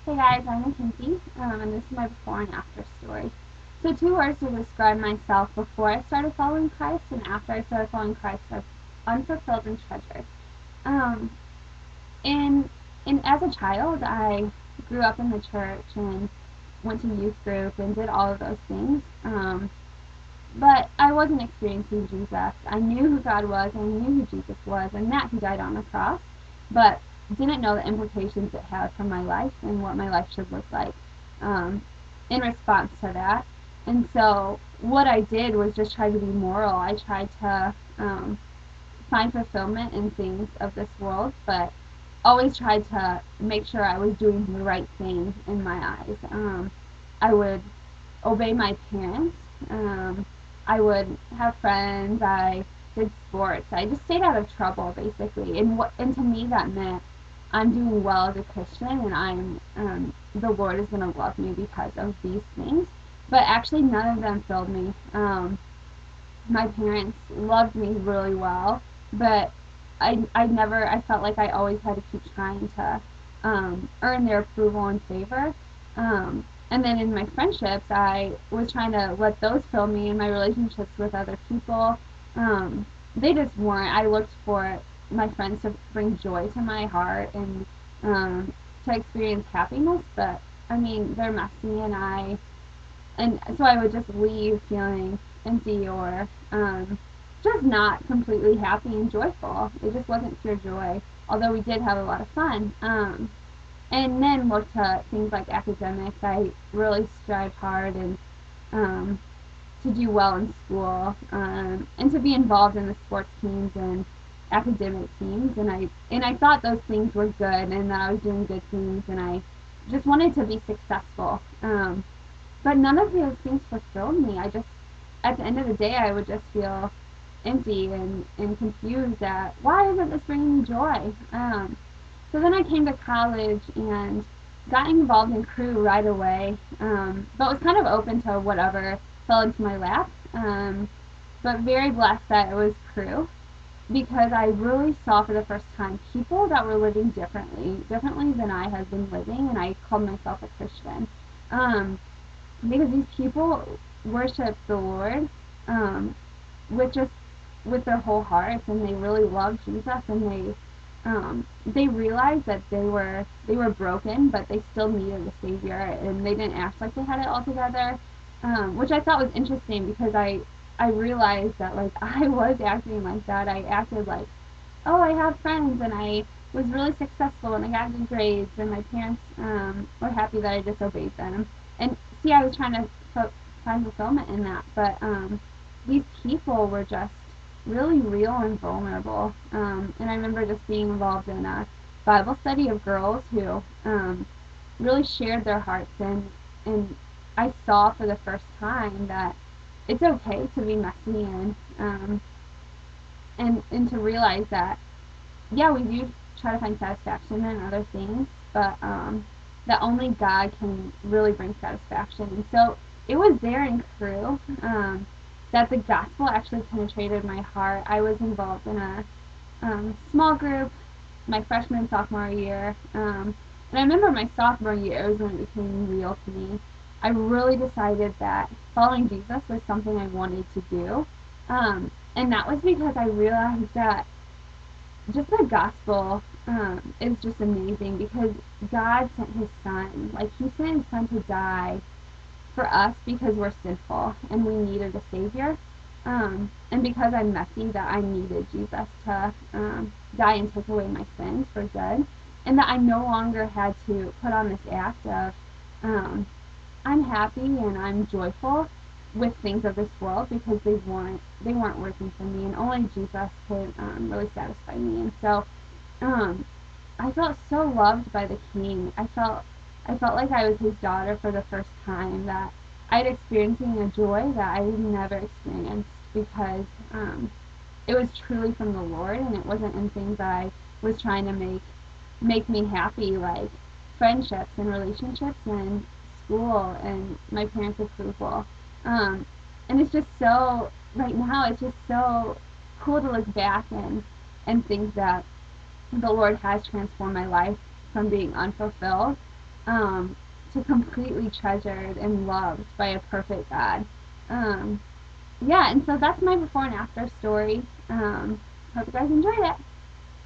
Hey guys, I'm Mackenzie, and this is my before and after story. So, two words to describe myself before I started following Christ and after I started following Christ are unfulfilled and treasured. Um, and, and as a child, I grew up in the church and went to youth group and did all of those things. But I wasn't experiencing Jesus. I knew who God was, and I knew who Jesus was, and that He died on the cross, but didn't know the implications it had for my life and what my life should look like um, in response to that. And so what I did was just try to be moral. I tried to find fulfillment in things of this world, but always tried to make sure I was doing the right thing in my eyes. I would obey my parents. I would have friends. I did sports. I just stayed out of trouble, basically. And to me that meant I'm doing well as a Christian, and the Lord is going to love me because of these things. But actually, none of them filled me. My parents loved me really well, but I felt like I always had to keep trying to earn their approval and favor. And then in my friendships, I was trying to let those fill me in my relationships with other people. They just weren't. I looked for my friends to bring joy to my heart and to experience happiness, but I mean, they're messy, and so I would just leave feeling empty or just not completely happy and joyful. It just wasn't pure joy, although we did have a lot of fun. And then look to things like academics. I really strived hard and um, to do well in school and to be involved in the sports teams and academic teams. And I thought those things were good and that I was doing good things, and I just wanted to be successful. But none of those things fulfilled me. At the end of the day, I would just feel empty and confused at why isn't this bringing me joy? So then I came to college and got involved in crew right away, but was kind of open to whatever fell into my lap. But very blessed that it was crew because I really saw for the first time people that were living differently than I had been living, and I called myself a Christian. Um, because these people worship the Lord um, with just with their whole hearts, and they really love Jesus, and they realized that they were broken, but they still needed a savior, and they didn't act like they had it all together, which I thought was interesting because I realized that like I was acting like that. I acted like, oh, I have friends, and I was really successful, and I got good grades, and my parents were happy that I disobeyed them. And see, I was trying to find fulfillment in that, but these people were just really real and vulnerable. And I remember just being involved in a Bible study of girls who really shared their hearts, and I saw for the first time that it's okay to be messy and to realize that yeah, we do try to find satisfaction in other things, but that only God can really bring satisfaction. And so it was there in crew that the gospel actually penetrated my heart. I was involved in a small group my freshman and sophomore year, and I remember my sophomore year was when it became real to me. I really decided that following Jesus was something I wanted to do, and that was because I realized that just the gospel is just amazing because God sent His Son. Like, He sent His Son to die for us because we're sinful and we needed a Savior. And because I'm messy, that I needed Jesus to die and take away my sins for good. And that I no longer had to put on this act of um, I'm happy and I'm joyful with things of this world because they weren't working for me, and only Jesus could really satisfy me. And so um, I felt so loved by the King. I felt like I was His daughter for the first time. That I'd experiencing a joy that I had never experienced because it was truly from the Lord, and it wasn't in things I was trying to make me happy, like friendships and relationships and school and my parents' approval. Um, and it's just so right now it's just so cool to look back and think that the Lord has transformed my life from being unfulfilled to completely treasured and loved by a perfect God. Um, yeah, and so that's my before and after story. Hope you guys enjoyed it.